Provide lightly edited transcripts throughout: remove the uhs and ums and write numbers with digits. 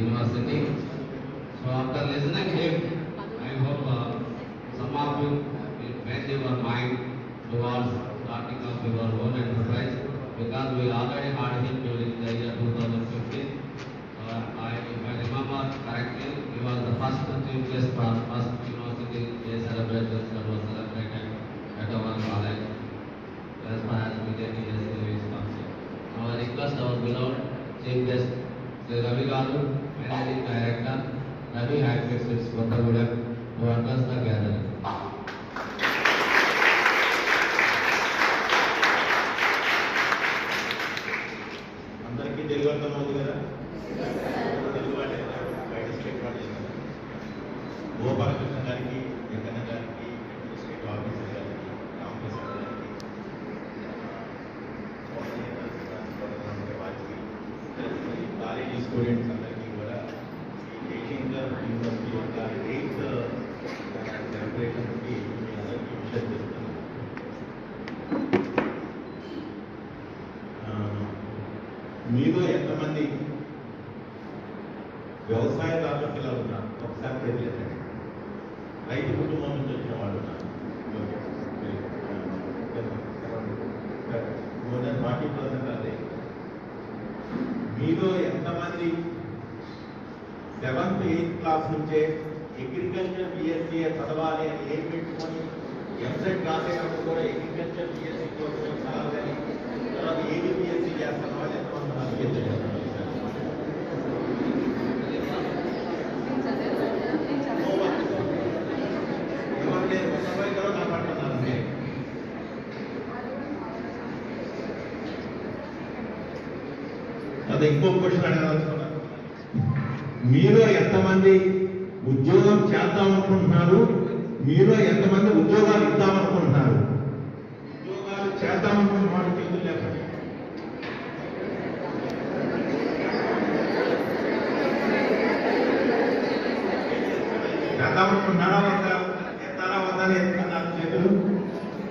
University. So after listening him, I hope some of you will make your mind towards starting up your own enterprise, because we already had him during the year 2015. If I remember correctly, he was the first chief guest for first university day celebration that was celebrated at our college as far as BJP is concerned. Now I request our beloved chief guest, Sri Ravi Garu, Managing Director, Ravi High-Fixes, Kottagudem, to address the gathering. అందరికీ తెలుగు అర్థమవుతుంది కదా? తెలుగు అంటే బయట state వాళ్ళు గోపాలకృష్ణ గారికి, వెంకన్న గారికి, state officer గారికి, రామప్రసాద్ గారికి, కాలేజీ స్టూడెంట్స్ అందరికీ కూడా ఈ 18th యూనివర్సిటీ యొక్క 8th సెలబ్రేషన్కి మీ అందరికీ విషయం చేస్తున్నాను. మీలో ఎంతమంది వ్యవసాయదారుల పిల్లలు ఉన్నారు? ఒకసారి తెలియదు. రైతు కుటుంబం నుంచి వచ్చిన వాళ్ళు ఉన్నారు. మోర్ దెన్ 40% అదే. మీలో ఎంతమంది 7th 8th క్లాస్ నుంచే అగ్రికల్చర్ బిఎస్సీ చదవాలి అని ఏం పెట్టుకొని ఎంసెట్ రాసేటప్పుడు కూడా అగ్రికల్చర్ బిఎస్సీ కోసం చదవాలని, తర్వాత ఏది బిఎస్సీ చేస్తాను వాళ్ళు ఎంతమంది అదే ఇంకో క్వశ్చన్ అడగాల్సిన, మీలో ఎంతమంది ఉద్యోగం చేద్దామనుకుంటున్నారు? మీలో ఎంతమంది ఉద్యోగాలు ఇద్దామనుకుంటున్నారు? ఉద్యోగాలు చేద్దామనుకుంటున్న వాళ్ళు చేతులు లేకపోతే చేద్దామనుకుంటున్నారా వద్దా, ఎత్తారా వద్దా ఎత్తున్నారు చేతులు.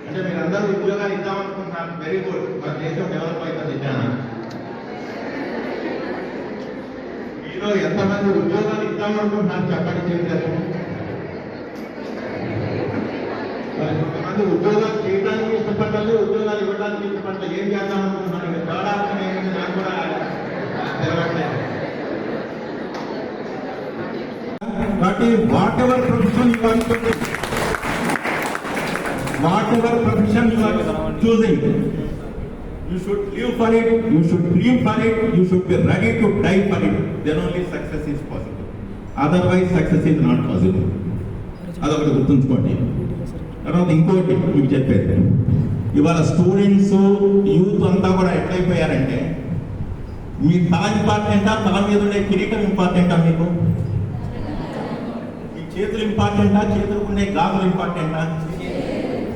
అంటే మీరందరూ ఉద్యోగాలు ఇద్దామనుకుంటున్నారు. Very good. మన దేశం డెవలప్ అవుతుంది. మీలో ఎంతమంది ఉద్యోగాలు ఇద్దామనుకుంటున్నారు? చెప్పండి చేశారు. కొంతమంది ఉద్యోగాలు చేయడానికి ఇష్టపడాలి, ఉద్యోగాలు ఇవ్వడానికి ఇష్టపడాలి. ఏం చేద్దామనుకుంటున్నారు? ఇంకా తేడా అనేది నాకు కూడా తెలవట్లేదు. కాబట్టి whatever profession you are choosing, whatever profession you are choosing, you should live for it, you should dream for it, you should be ready to die for it. Then only success is possible. Otherwise success is not possible. అదొకటి గుర్తుంచుకోండి. తర్వాత ఇంకోటి మీకు చెప్పేది, ఇవాళ students youth అంతా కూడా ఎట్లయిపోయారంటే, మీ తల ఇంపార్టెంటా, తల మీద ఉండే కిరీటం ఇంపార్టెంటా, మీకు మీ చేతులు ఇంపార్టెంటా, చేతులకు ఉండే గాజులు ఇంపార్టెంటా,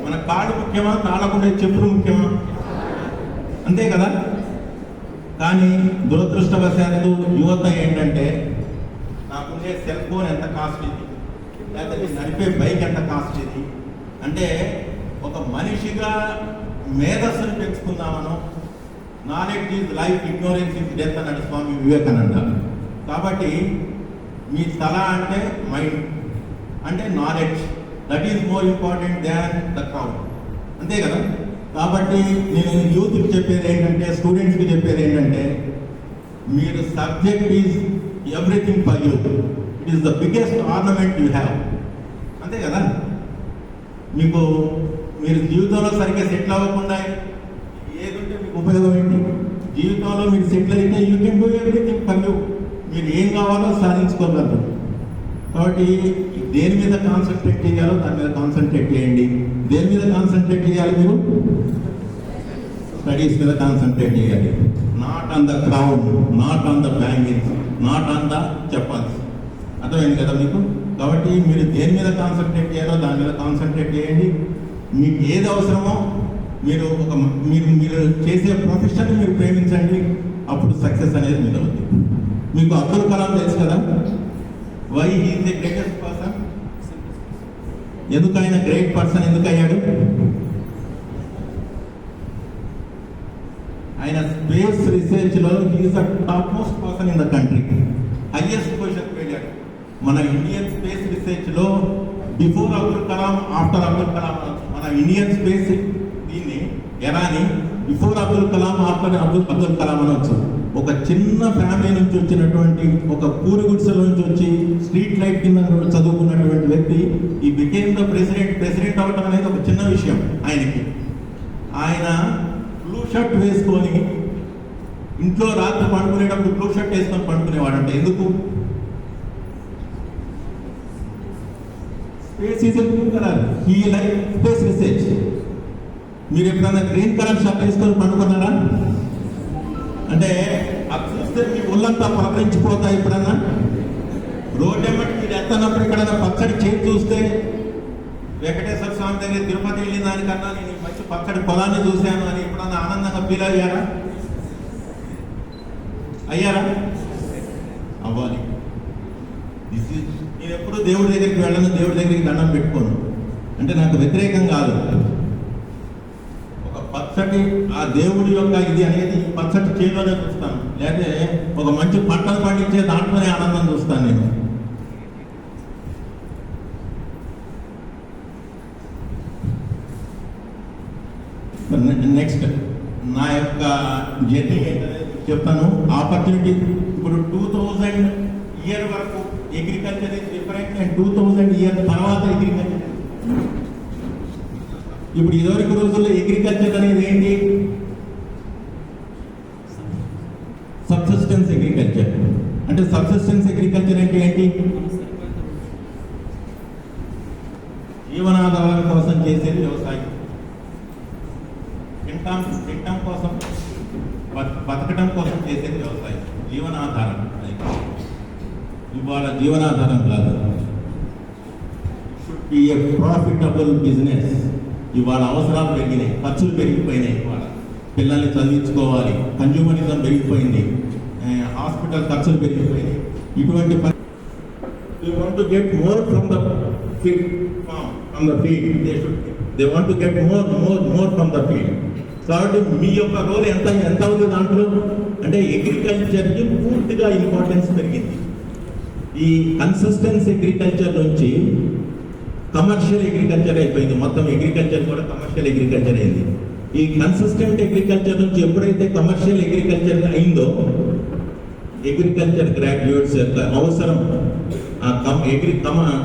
మన కాళ్ళు ముఖ్యమా, కాళ్ళకు ఉండే చెప్పులు ముఖ్యమా? అంతే కదా. కానీ దురదృష్టవశాత్తు యువత ఏంటంటే, నాకుండే సెల్ ఫోన్ ఎంత కాస్ట్ ఇది, లేకపోతే నడిపే బైక్ ఎంత కాస్ట్ ఇది, అంటే ఒక మనిషిగా మేధస్సును పెంచుకుందామనో, knowledge is life, ignorance is death అన్నాడు స్వామి వివేకానంద. కాబట్టి మీ తల అంటే మైండ్, అంటే knowledge, that is more important than the crowd. అంతే కదా. కాబట్టి నేను యూత్కి చెప్పేది ఏంటంటే, స్టూడెంట్స్కి చెప్పేది ఏంటంటే, మీరు subject is everything for you. It is the biggest ornament you have. అంతే కదా. మీకు మీరు జీవితంలో సరిగ్గా సెటిల్ అవ్వకుండా ఏది ఉంటే మీకు ఉపయోగం ఏంటి? జీవితంలో మీరు సెటిల్ అయితే you can do everything for you. మీరు ఏం కావాలో సాధించుకోగలరు. కాబట్టి దేని మీద కాన్సన్ట్రేట్ చేయాలో దాని మీద కాన్సన్ట్రేట్ చేయండి. దేని మీద కాన్సన్ట్రేట్ చేయాలి? మీరు స్టడీస్ మీద కాన్సన్ట్రేట్ చేయాలి. Not on the crowd, not on the bangles, not on the చెప్పాల్సి. అర్థమైంది కదా మీకు. కాబట్టి మీరు దేని మీద కాన్సన్ట్రేట్ చేయాలో దాని మీద కాన్సన్ట్రేట్ చేయండి. మీకు ఏది అవసరమో మీరు మీరు చేసే ప్రొఫెషన్ మీరు ప్రేమించండి. అప్పుడు సక్సెస్ అనేది మీద అవుతుంది. మీకు అబ్దుల్ కలాం తెలుసు కదా. Why he is the greatest person? ఎందుకు ఆయన గ్రేట్ పర్సన్ ఎందుకు అయ్యాడు? ఆయన స్పేస్ రీసెర్చ్ లో he is the top most person in the country. Highest పొజిషన్కి వెళ్ళాడు. మన ఇండియన్ స్పేస్ రీసెర్చ్లో బిఫోర్ అబ్దుల్ కలాం, ఆఫ్టర్ అబ్దుల్ కలాం, మన ఇండియన్ స్పేస్ దీన్ని ఎరాని బిఫోర్ అబ్దుల్ కలాం, ఆఫ్టర్ అబ్దుల్ కలాం అనొచ్చు. ఒక చిన్న ఫ్యామిలీ నుంచి వచ్చినటువంటి, ఒక పూరి గుడిసెల నుంచి వచ్చి స్ట్రీట్ లైట్ కింద చదువుకున్నటువంటి వ్యక్తి ఈ బికేమ్ ద ప్రెసిడెంట్ అవటం అనేది ఒక చిన్న విషయం ఆయనకి. ఆయన బ్లూ షర్ట్ వేసుకొని ఇంట్లో రాత్రి పండుకునేటప్పుడు బ్లూ షర్ట్ వేసుకొని పండుకునేవాడు. అంటే ఎందుకు? Space is a blue colour, he like space research. మీరు ఎప్పుడైనా గ్రీన్ కలర్ షర్ట్ వేసుకొని పండుకున్నారా? అంటే అది చూస్తే మీ ఒళ్ళంతా ప్రకటించిపోతాయి. ఎప్పుడన్నా రోడ్డు ఎమ్మటి మీరు ఎత్తనప్పుడు ఎక్కడైనా పచ్చడి చేతి చూస్తే, వెంకటేశ్వర స్వామి దగ్గర తిరుపతి వెళ్ళిన దానికన్నా నేను మంచి పచ్చడి పొలాన్ని చూశాను అని ఎప్పుడన్నా ఆనందంగా ఫీల్ అయ్యారా? అవ్వాలి. నేను ఎప్పుడు దేవుడి దగ్గరికి వెళ్ళను, దేవుడి దగ్గరికి దండం పెట్టుకోను. అంటే నాకు వ్యతిరేకం కాదు. ఒక పచ్చటి ఆ దేవుడి యొక్క ఇది అనేది పచ్చటి చేలోనే చూస్తాను, లేకపోతే ఒక మంచి పంటను పండించే దాంట్లోనే ఆనందం చూస్తాను నేను. నెక్స్ట్ నా యొక్క జర్నీ ఏంటనేది చెప్తాను. ఆపర్చునిటీ ఇప్పుడు 2000 ఇయర్ వరకు agriculture is different and 2000 year తర్వాత అగ్రికల్చర్. ఇప్పుడు ఇదివరకు రోజుల్లో అగ్రికల్చర్ అనేది ఏంటి? Subsistence agriculture. అంటే సబ్సిస్టెన్స్ అగ్రికల్చర్ అంటే ఏంటి? జీవనాధారం కోసం చేసేది వ్యవసాయం. తింటాం కోసం, బతకడం కోసం చేసేది వ్యవసాయం. జీవనాధారం ఇవాళ జీవనాధారం కాదు, should be A profitable business. ఇవాళ అవసరాలు పెరిగినాయి, ఖర్చులు పెరిగిపోయినాయి. ఇవాళ పిల్లల్ని చదివించుకోవాలి, కన్జ్యూమరిజం పెరిగిపోయింది, హాస్పిటల్ ఖర్చులు పెరిగిపోయినాయి. ఇటువంటి they want to get more from the field, they want to get more from the field. కాబట్టి మీ యొక్క రోల్ ఎంత ఉంది దాంట్లో అంటే అగ్రికల్చర్కి పూర్తిగా ఇంపార్టెన్స్ పెరిగింది. ఈ కన్సిస్టెన్స్ అగ్రికల్చర్ నుంచి కమర్షియల్ అగ్రికల్చర్ అయిపోయింది. మొత్తం అగ్రికల్చర్ కూడా కమర్షియల్ అగ్రికల్చర్ అయింది. ఈ కన్సిస్టెంట్ అగ్రికల్చర్ నుంచి ఎప్పుడైతే కమర్షియల్ అగ్రికల్చర్ అయిందో, అగ్రికల్చర్ గ్రాడ్యుయేట్స్ యొక్క అవసరం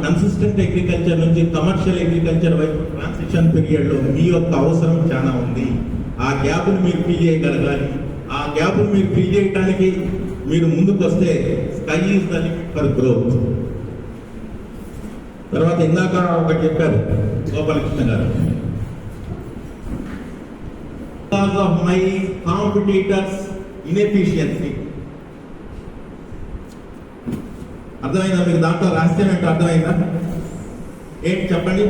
కన్సిస్టెంట్ అగ్రికల్చర్ నుంచి కమర్షియల్ అగ్రికల్చర్ వైపు ట్రాన్సిషన్ పీరియడ్లో మీ యొక్క అవసరం చాలా ఉంది. ఆ గ్యాప్ను మీరు ఫిల్ చేయగలగాలి. ఆ గ్యాప్ను మీరు ఫిల్ చేయడానికి మీరు ముందుకు వస్తే sky is the limit for growth. తర్వాత ఇందాక ఒకటి చెప్పారు గోపాలకృష్ణ గారు, because of my competitors inefficiency. అర్థమైందా మీకు? దాంట్లో రహస్యం ఏంటో అర్థమైందా? ఏంటి చెప్పండి.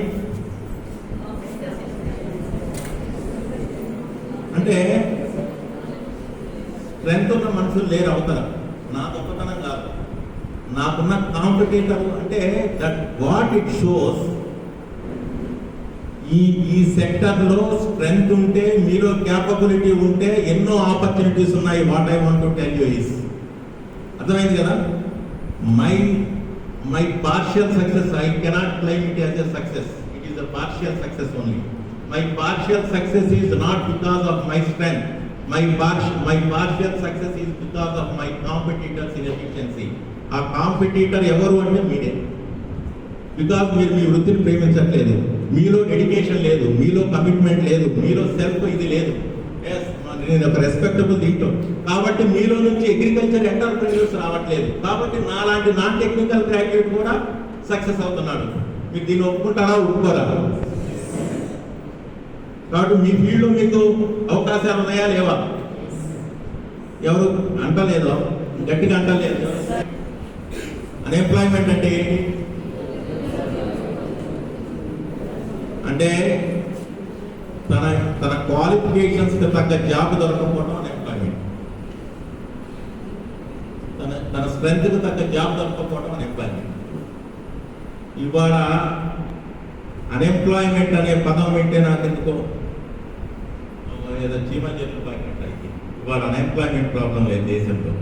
అంటే స్ట్రెంత్ ఉన్న మనుషులు లేరు అవతల. నా గొప్పతనం కాదు, నాకున్న కాంపిటీటర్ అంటే దట్ వాట్ ఇట్ షోస్. ఈ సెక్టర్లో స్ట్రెంత్ ఉంటే, మీలో క్యాపబిలిటీ ఉంటే ఎన్నో ఆపర్చునిటీస్ ఉన్నాయి. What I want to tell you is, అర్థమైంది కదా? My partial success, I cannot claim it as a success. It is a partial success only. My partial success is not because of my strength. My partial success is because of my competitors' inefficiency. ఆ competitor ఎవరు అంటే మీరే. Because మీరు మీ వృత్తిని ప్రేమించట్లేదు, మీలో dedication లేదు, మీలో commitment లేదు, మీలో సెల్ఫ్ ఇది లేదు. నేను ఒక రెస్పెక్టబుల్ దీంట్లో కాబట్టి మీలో నుంచి అగ్రికల్చర్ ఎంటర్ప్రెన్యూర్స్ రావట్లేదు. కాబట్టి నాలాంటి నాన్ టెక్నికల్ గ్రాడ్యుయేట్ కూడా సక్సెస్ అవుతున్నాడు. మీరు దీన్ని ఒప్పుకుంటారా, ఒప్పుకోరా? కాబట్టి మీ ఫీల్డ్లో మీకు అవకాశాలు ఉన్నాయా లేవా? ఎవరు అంటలేదో, గట్టిగా అంటలేదు. అన్ఎంప్లాయ్మెంట్ అంటే ఏంటి? అంటే తన క్వాలిఫికేషన్స్ తగ్గ జాబ్ దొరకకపోవడం అన్ఎంప్లాయ్మెంట్. తన స్ట్రెంత్కి తగ్గ జాబ్ దొరకకపోవడం అన్ఎంప్లాయ్మెంట్. ఇవాళ అన్ఎంప్లాయ్మెంట్ అనే పదం వింటే నాకు ఎందుకో ఏదో చీమజర్లు పడినట్టు అయితే. ఇవాళ అన్ఎంప్లాయ్మెంట్ ప్రాబ్లం లేదు దేశంలో.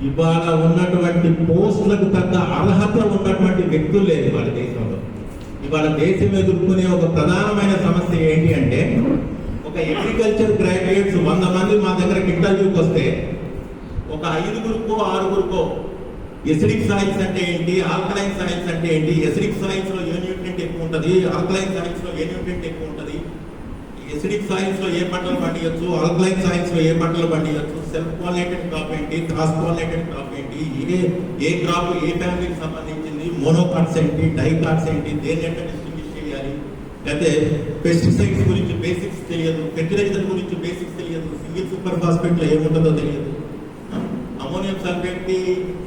ఇవాళ ఉన్నటువంటి పోస్టులకు తగ్గ అర్హత ఉన్నటువంటి వ్యక్తులు లేరు ఇవాళ దేశంలో. ఇవాళ దేశం ఎదుర్కొనే ఒక ప్రధానమైన సమస్య ఏంటి అంటే, ఒక అగ్రికల్చర్ గ్రాడ్యుయేట్స్ 100 మంది మా దగ్గర ఇంటర్వ్యూకి వస్తే ఒక 5గురికో 6గురికో ఎసిడిక్ సాయిల్స్ అంటే ఏంటి, ఆల్కలైన్ సాయిల్స్ అంటే ఏంటి, ఎసిడిక్ సాయిల్స్ లో ఏ న్యూట్రియంట్ ఎక్కువ ఉంటుంది, ఆల్కలైన్ సాయిల్స్ లో ఏ న్యూట్రియంట్ ఎక్కువ ఉంటుంది, ఎసిడిక్ సాయిల్స్ లో ఏ పంటలు పండించచ్చు, ఆల్కలైన్ సాయిల్స్ లో ఏ పంటలు పండించచ్చు, సెల్ఫ్ పాలినేటెడ్ క్రాప్ ఏంటి, క్రాస్ పాలినేటెడ్ క్రాప్ ఏంటి, ఏ క్రాప్ ఏ ఫ్యామిలీకి సంబంధించింది, మోనోకాట్స్ ఏంటి, డైకాట్స్ ఏంటి, దేని ఎట్లా డిస్ట్రిబ్యూట్ చేయాలి, లేకపోతే పెస్టిసైడ్స్ గురించి బేసిక్స్ తెలియదు, ఫెర్టిలైజర్ గురించి బేసిక్స్ తెలియదు, సింగిల్ సూపర్ ఫాస్ఫేట్ లో ఏముంటుందో తెలియదు, అమోనియం సల్ఫేట్ కి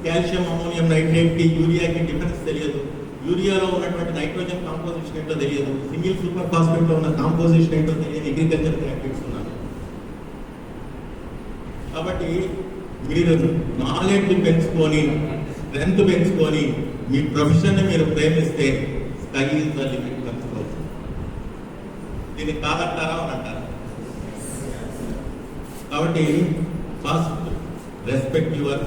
కాల్షియం అమోనియం నైట్రేట్ కి యూరియాకి డిఫరెన్స్ తెలియదు, యూరియాలో ఉన్నటువంటి నైట్రోజన్ కాంపోజిషన్ ఏంటో తెలియదు, సింగిల్ సూపర్ ఫాస్ఫేట్ లో ఉన్న కాంపోజిషన్ ఏంటో తెలియదు అగ్రికల్చర్ గ్రాడ్యుయేట్స్ ఉన్నారు. కాబట్టి మీరు నాలెడ్జ్ పెంచుకొని స్ట్రెంత్ పెంచుకొని మీ ప్రొఫెషన్ మీరు ప్రేమిస్తే స్కై ఇస్ ద లిమిట్ కలుసుకోవచ్చు. దీన్ని కాదంటారా అని అంటారా? కాబట్టి first respect your,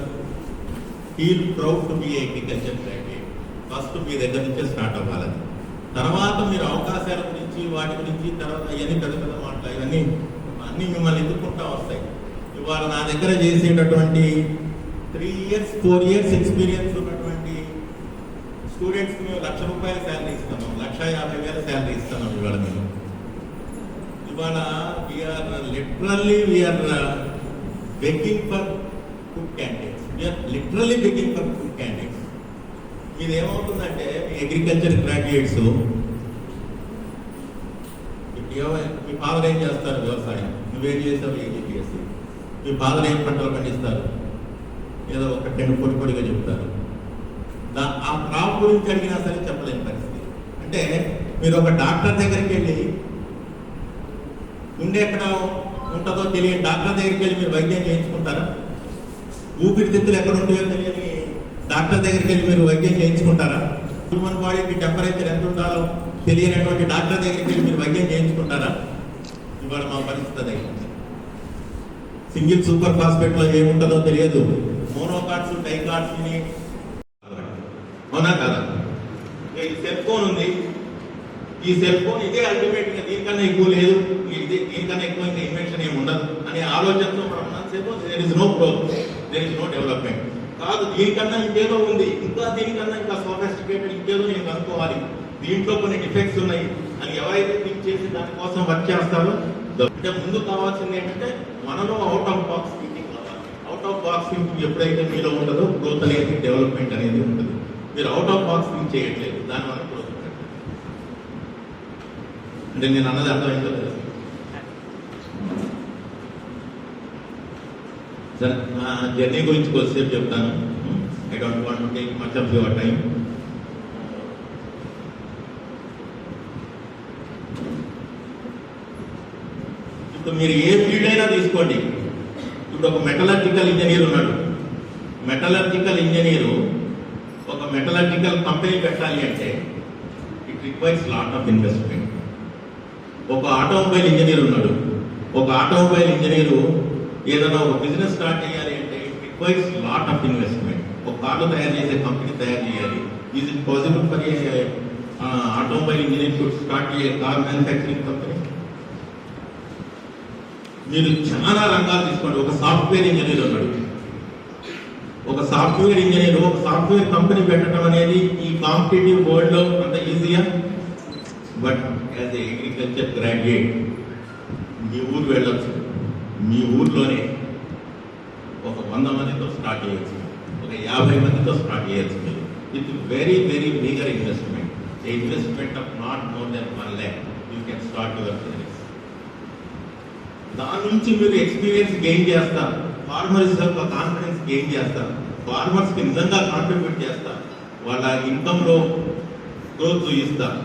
feel proud to be agriculture graduate. First మీ దగ్గర నుంచే స్టార్ట్ అవ్వాలి. తర్వాత మీరు అవకాశాల గురించి వాటి గురించి తర్వాత అవన్నీ పెద్ద పెద్ద మాటలు ఇవన్నీ అన్నీ మిమ్మల్ని ఎదుర్కొంటా వస్తాయి. ఇవాళ నా దగ్గర చేసేటటువంటి 3 years 4 years ఎక్స్పీరియన్స్ ఉన్నటువంటి స్టూడెంట్స్కి మేము ₹1,00,000 శాలరీ ఇస్తున్నాం, ₹1,50,000 శాలరీ ఇస్తున్నాం. ఇవాళ మేము ఇవాళ we are begging for good candidates. We are literally begging for good candidates. ఇది ఏమవుతుందంటే మీ అగ్రికల్చర్ గ్రాడ్యుయేట్స్ మీ ఫాదర్ ఏం చేస్తారు వ్యవసాయం, నువ్వేం చేస్తావు ఏజీపీఎస్సీ, మీ ఫాదర్ ఏం పంటలు పండిస్తారు ఏదో ఒక 10 పొడిగా చెప్తారు. ఆ క్రాప్ గురించి అడిగినా సరే చెప్పలేని పరిస్థితి. అంటే మీరు ఒక డాక్టర్ దగ్గరికి వెళ్ళి గుండె ఎక్కడ ఉంటుందో తెలియని డాక్టర్ దగ్గరికి వెళ్ళి మీరు వైద్యం చేయించుకుంటారా? ఊపిరితిత్తులు ఎక్కడ ఉంటాయో తెలియని డాక్టర్ దగ్గరికి వెళ్ళి మీరు వైద్యం చేయించుకుంటారా? హ్యూమన్ బాడీకి టెంపరేచర్ ఎంత ఉండాలో తెలియనటువంటి డాక్టర్ దగ్గరికి వెళ్ళి మీరు వైద్యం చేయించుకుంటారా? ఇవాళ మా పరిస్థితి అది. సింగిల్ సూపర్ ఫాస్ఫేట్ లో ఏముంటుందో తెలియదు, మోనోకాట్స్ డైకాట్స్ అవునా కదా? ఈ సెల్ ఫోన్ ఉంది, ఈ సెల్ ఫోన్ ఇదే అల్టిమేట్, దీనికన్నా ఎక్కువ లేదు, దీనికన్నా ఎక్కువ ఇంకా ఇన్వెన్షన్ ఏమి ఉండదు అనే ఆలోచనతో మనం ఉన్నంతసేపు there is no growth, there is no development. కాదు, దీనికన్నా ఇంకేదో ఉంది, ఇంకా దీనికన్నా ఇంకా సోఫిస్టికేటెడ్ ఇంకేదో నేను కనుక్కోవాలి, దీంట్లో కొన్ని డిఫెక్ట్స్ ఉన్నాయి అని ఎవరైతే థింక్ చేసి దానికోసం వర్క్ చేస్తారో, అంటే ముందు కావాల్సింది ఏంటంటే మనలో అవుట్ ఆఫ్ బాక్స్ థింకింగ్ కావాలి. అవుట్ ఆఫ్ బాక్స్ థింకింగ్ ఎప్పుడైతే మీలో ఉంటుందో గ్రోత్ అనేది డెవలప్మెంట్ అనేది ఉంటుంది. మీరు అవుట్ ఆఫ్ బాక్స్ థింక్ చేయట్లేదు, దానివల్ల గ్రోత్ ఉంటుంది. అంటే నేను అన్నది అర్థమైందో తెలుసు. సరే, నా జర్నీ గురించి కొద్దిసేపు చెప్తాను. I don't want to take much of your time. ఇప్పుడు మీరు ఏ ఫీల్డ్ అయినా తీసుకోండి. ఇప్పుడు ఒక మెటలర్జికల్ ఇంజనీర్ ఉన్నాడు. మెటలర్జికల్ ఇంజనీరు ఒక మెటలర్జికల్ కంపెనీ పెట్టాలి అంటే it requires lot of investment. ఒక ఆటోమొబైల్ ఇంజనీర్ ఉన్నాడు. ఒక ఆటోమొబైల్ ఇంజనీరు ఏదైనా ఒక బిజినెస్ స్టార్ట్ చేయాలి అంటే it requires lot of investment. ఒక కార్లు తయారు చేసే కంపెనీ తయారు చేయాలి. Is it possible for a automobile engineer to start a car manufacturing company? మీరు చాలా రంగాలు తీసుకోండి. ఒక సాఫ్ట్వేర్ ఇంజనీర్ ఉన్నాడు. ఒక సాఫ్ట్వేర్ ఇంజనీర్ ఒక సాఫ్ట్వేర్ కంపెనీ పెట్టడం అనేది ఈ కాంపిటేటివ్ వరల్డ్ లో అంత ఈజీయా? But as a agriculture graduate మీ ఊరు వెళ్ళొచ్చు. మీ ఊర్లోనే ఒక 100 మందితో స్టార్ట్ చేయొచ్చు, ఒక 50 మందితో స్టార్ట్ చేయొచ్చు. మీరు with very very bigger investment, investment of not more than 1 lakh you can start your business. దాని నుంచి మీరు ఎక్స్పీరియన్స్ గెయిన్ చేస్తారు, ఫార్మర్స్ యొక్క కాన్ఫిడెన్స్ గెయిన్ చేస్తారు, ఫార్మర్స్ కి నిజంగా కాంట్రిబ్యూట్ చేస్తారు, వాళ్ళ ఇన్కమ్ లో గ్రోత్ చూపిస్తారు,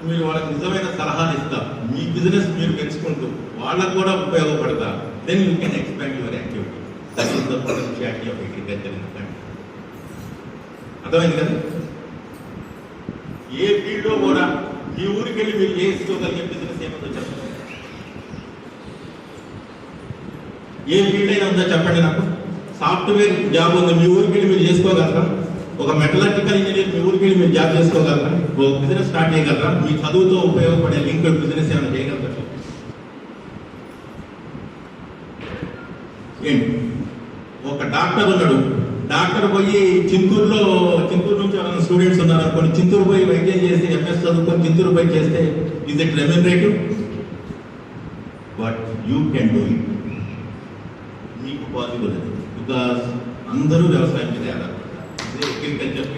మీరు వాళ్ళకి నిజమైన సలహాలు ఇస్తారు, మీ బిజినెస్ మీరు పెంచుకుంటూ వాళ్ళకు కూడా ఉపయోగపడతారు. Then you can expand your activity. That is the potentiality of agriculture in the country. అర్థమైంది కదా? ఏ ఫీల్డ్ లో కూడా మీ ఊరికి వెళ్ళి మీరు చేసుకోగలిగే బిజినెస్ ఏముందో చెప్పండి. ఏ ఫీల్డ్ అయినా ఉందో చెప్పండి నాకు. సాఫ్ట్వేర్ జాబ్ ఉంది, మీ ఊరికి వెళ్ళి మీరు చేసుకోగలరా? ఒక మెటలర్జికల్ ఇంజనీర్ మీ ఊరికి వెళ్ళి మీరు జాబ్ చేసుకోగలరా? ఒక బిజినెస్ స్టార్ట్ చేయగలరా? మీ చదువుతో ఉపయోగపడే లింక్ బిజినెస్ ఏమైనా చేయగలరా? ఏంటి, ఒక డాక్టర్ ఉన్నాడు, డాక్టర్ పోయి చింతూరు నుంచి ఎవరైనా స్టూడెంట్స్ ఉన్నారు అనుకోండి, చింతూరు పోయి వైద్యం చేసి ఎంఎస్ చదువుకొని చింతూరు పోయి చేస్తే is it remunerative? But you can do it. మీకు పాసిబుల్ అది, బికాస్ అందరూ వ్యవసాయం మీద ఆధారపడతారు. అగ్రికల్చర్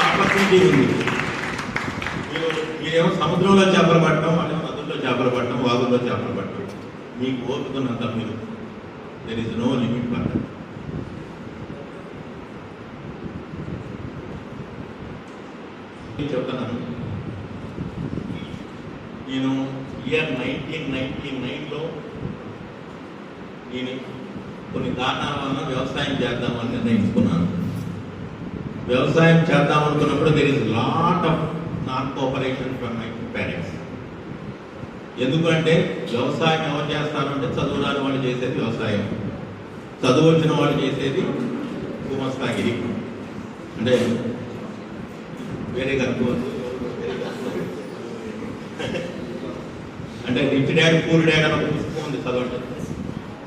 ఆపర్చునిటీ ఉంది. మీరేమో సముద్రంలో చేపలు పట్టడం, వాళ్ళేమో నదుల్లో చేపలు పట్టడం, వాగుల్లో చేపలు పట్టడం. మీకు ఓపుతున్నంత మీరు, there is no limit for that. చెప్తున్నాను, నేను ఇయర్ 1999లో నేను కొన్ని కారణాల వలన వ్యవసాయం చేద్దామని నిర్ణయించుకున్నాను. వ్యవసాయం చేద్దాం అనుకున్నప్పుడు there is lot of non cooperation from my parents. ఎందుకంటే వ్యవసాయం ఎవరు చేస్తారంటే చదువు రాని వాళ్ళు చేసేది వ్యవసాయం, చదువు వచ్చిన వాళ్ళు చేసేది గుమస్తాగిరి, అంటే వేరే కనుక్కోవచ్చు. అంటే రిచ్ డాడ్ పూర్ డాడ్ అని ఒక పుస్తకం ఉంది,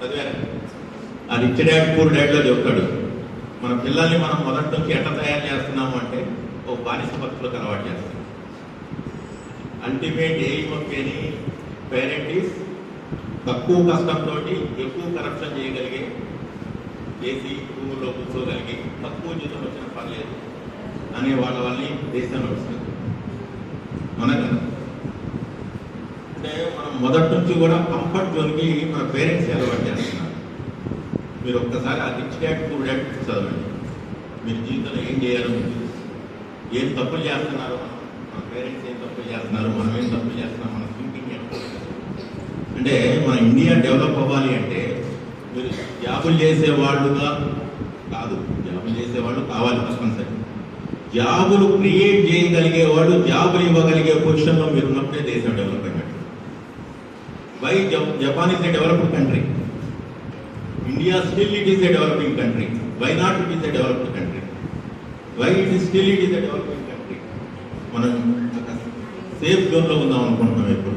చదివారు? ఆ రిచ్ డాడ్ పూర్ డాడ్లో చెప్తాడు, మన పిల్లల్ని మనం మొదటి నుంచి ఎట్లా తయారు చేస్తున్నాము అంటే ఓ బానిస భక్తులకు అలవాటు చేస్తాం. Ultimate aim of any parent is తక్కువ కష్టంతో ఎక్కువ కరప్షన్ చేయగలిగే, చేసి భూముల్లో కూర్చోగలిగి తక్కువ జీతం వచ్చిన పర్లేదు అనే వాళ్ళ వల్లే దేశం నడుస్తుంది. మనకు అంటే మనం మొదటి నుంచి కూడా కంఫర్ట్ జోన్కి మన పేరెంట్స్ అలవాటు చేస్తున్నారు. మీరు ఒక్కసారి ఆ రిచ్ డాడ్ పూర్ డాడ్ చదవండి, మీరు జీవితంలో ఏం చేయాలో మీరు ఏం తప్పులు చేస్తున్నారో, మన పేరెంట్స్ ఏం తప్పులు చేస్తున్నారు, మనం ఏం తప్పులు చేస్తున్నాం, మన థింకింగ్ అంటే మన ఇండియా డెవలప్ అవ్వాలి అంటే మీరు జాబులు చేసేవాళ్ళుగా కాదు, జాబులు చేసేవాళ్ళు కావాలి తప్పనిసరి. జాబులు క్రియేట్ చేయగలిగే వాళ్ళు, జాబులు ఇవ్వగలిగే పొజిషన్లో మీరు ఉన్నప్పుడే దేశం డెవలప్ అయినట్టు. Why Japan is a developed country, India still it is a developing country. Why not it is a developed country? Why it is still it is a developing country? మనం safe జోన్లో ఉందాం అనుకుంటున్నాం ఇప్పుడు.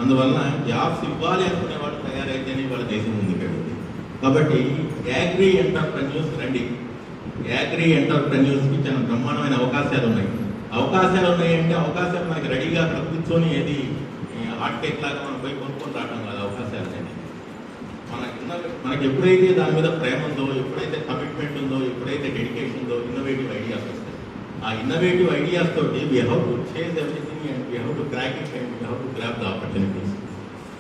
అందువలన jobs ఇవ్వాలి అనుకునే వాళ్ళు తయారైతేనే వాళ్ళ దేశం ముందుకెళ్ళింది. కాబట్టి యాగ్రీ ఎంటర్ప్రెన్యూర్స్ రండి. యాగ్రీ ఎంటర్ప్రెన్యూర్స్కి చాలా బ్రహ్మాండమైన అవకాశాలు ఉన్నాయి. అవకాశాలు ఉన్నాయంటే అవకాశాలు మనకి రెడీగా అక్కడ కూర్చొని ఏది హాట్ కేక్ లాగా మనం పోయి కొనుక్కొని రావడం కాదు. అవకాశాలు అనేది మనకి ఎప్పుడైతే దాని మీద ప్రేమ ఉందో, ఎప్పుడైతే కమిట్మెంట్ ఉందో, ఎప్పుడైతే డెడికేషన్ ఉందో, ఇన్నోవేటివ్ ఐడియాస్ వస్తాయి. ఆ ఇన్నోవేటివ్ ఐడియాస్ తోటి we have to change everything and we have to crack it and we have to grab the opportunities.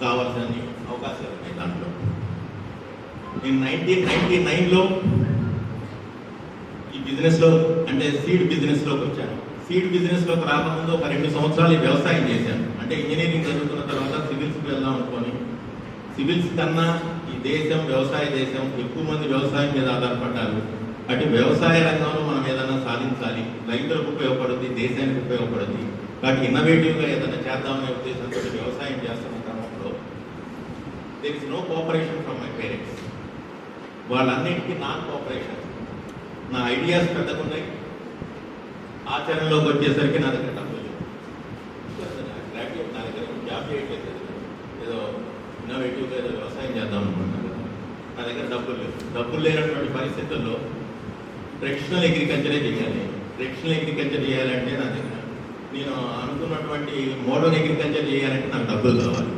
కావాల్సిన అవకాశాలు ఉన్నాయి దాంట్లో. నేను 1999లో ఈ బిజినెస్లో అంటే సీడ్ బిజినెస్లోకి వచ్చాను. సీడ్ బిజినెస్లోకి రాకముందు ఒక 2 సంవత్సరాలు వ్యవసాయం చేశాను. అంటే ఇంజనీరింగ్ చదువుకున్న తర్వాత సివిల్స్కి వెళ్దాం అనుకొని, సివిల్స్ కన్నా ఈ దేశం వ్యవసాయ దేశం, ఎక్కువ మంది వ్యవసాయం మీద ఆధారపడ్డారు. అటు వ్యవసాయ రంగంలో మనం ఏదైనా సాధించాలి, రైతులకు ఉపయోగపడుతుంది, దేశానికి ఉపయోగపడుతుంది. కాబట్టి ఇన్నోవేటివ్గా ఏదైనా చేద్దామనే ఉద్దేశంతో వ్యవసాయం చేస్తున్న క్రమంలో there is no cooperation from my parents. వాళ్ళన్నింటికీ నాన్ కోఆపరేషన్. నా ఐడియాస్ పెద్దగా ఉన్నాయి, ఆచరణలోకి వచ్చేసరికి నా దగ్గర డబ్బులు లేవు. గ్రాడ్యుయేట్, నా దగ్గర జాబ్ చేయట్లేదు, ఏదో ఇన్నోవేటివ్గా ఏదో వ్యవసాయం చేద్దాం అనుకుంటున్నాను, నా దగ్గర డబ్బులు లేవు. డబ్బులు లేనటువంటి పరిస్థితుల్లో ట్రెడిషనల్ అగ్రికల్చరే చేయాలి. ట్రెడిషనల్ అగ్రికల్చర్ చేయాలంటే నా దగ్గర నేను అనుకున్నటువంటి మోడర్న్ అగ్రికల్చర్ చేయాలంటే నాకు డబ్బులు కావాలి.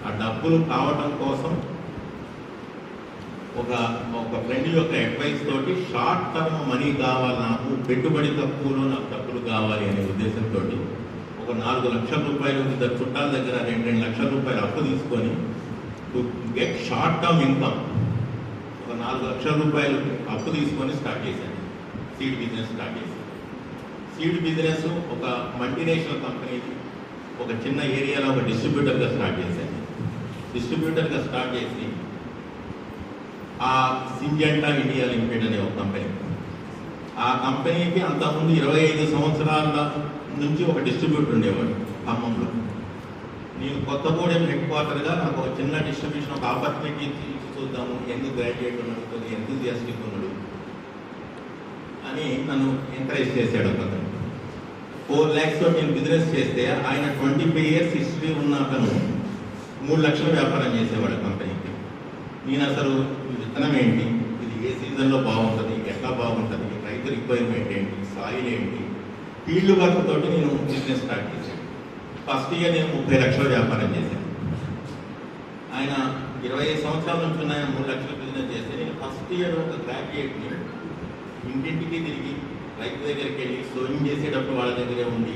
ఆ డబ్బులు కావటం కోసం ఒక ఫ్రెండ్ యొక్క అడ్వైస్ తోటి షార్ట్ టర్మ్ మనీ కావాలి, నాకు పెట్టుబడి తక్కువలో నాకు డబ్బులు కావాలి అనే ఉద్దేశంతో ఒక 4 లక్షల రూపాయలు ఇద్దరు చుట్టాల దగ్గర 2 లక్షల రూపాయలు అప్పు తీసుకొని to get short term income ఒక 4 లక్షల రూపాయలు అప్పు తీసుకొని స్టార్ట్ చేశాను. సీడ్ బిజినెస్ స్టార్ట్ చేశాను. సీడ్ బిజినెస్ ఒక మల్టీనేషనల్ కంపెనీకి ఒక చిన్న ఏరియాలో ఒక డిస్ట్రిబ్యూటర్గా స్టార్ట్ చేశాను. డిస్ట్రిబ్యూటర్గా స్టార్ట్ చేసి ఆ సింజెంటా ఇండియా లిమిటెడ్ అనే ఒక కంపెనీ, ఆ కంపెనీకి అంతకుముందు 25 సంవత్సరాల నుంచి ఒక డిస్ట్రిబ్యూటర్ ఉండేవాడు ఖమ్మంలో. నేను కొత్తగూడెం హెడ్ క్వార్టర్గా నాకు ఒక చిన్న డిస్ట్రిబ్యూషన్ ఒక ఆపర్చునిటీ చూద్దాము, ఎందుకు గ్రాడ్యుయేట్ ఉన్నాడు, కొద్దిగా ఎంతూజియాస్టిక్ ఉన్నాడు అని నన్ను ఎంకరేజ్ చేశాడు అతను. 4 lakhs తో నేను బిజినెస్ చేస్తే ఆయన 25 years హిస్టరీ ఉన్న అతను 3 లక్షల వ్యాపారం చేసేవాడు కంపెనీకి. నేను అసలు విత్తనం ఏంటి, ఇది ఏ సీజన్లో బాగుంటుంది, ఎట్లా బాగుంటుంది, రైతు రిక్వైర్మెంట్ ఏంటి, సాయిల్ ఏంటి, ఫీల్డ్ వర్క్ తోటి నేను బిజినెస్ స్టార్ట్ చేశాను. ఫస్ట్ ఇయర్ నేను 30 లక్షల వ్యాపారం చేశాను. ఆయన 25 సంవత్సరాల నుంచి ఆయన 3 లక్షల బిజినెస్ చేస్తే నేను ఫస్ట్ ఇయర్ ఒక గ్రాడ్యుయేట్ని ఇంటింటికి తిరిగి రైతు దగ్గరికి వెళ్ళి సోయింగ్ చేసేటప్పుడు వాళ్ళ దగ్గరే ఉండి,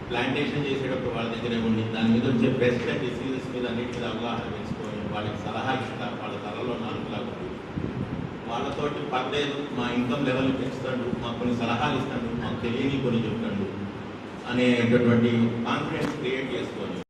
ప్లాంటేషన్ చేసేటప్పుడు వాళ్ళ దగ్గరే ఉండి, దాని మీద వచ్చే పెస్ట్ అండ్ డిసీజెస్ మీద అన్నిటి మీద అవగాహన పెంచుకొని వాళ్ళకి సలహా ఇస్తా, వాళ్ళ తలలో నాలుగులాగా వాళ్ళతోటి పర్లేదు, మా ఇన్కమ్ లెవెల్ పెంచుతాడు, మాకు కొన్ని సలహాలు ఇస్తాడు, మాకు తెలియని కొన్ని చెప్తాడు అనేటటువంటి కాన్ఫిడెన్స్ క్రియేట్ చేసుకొని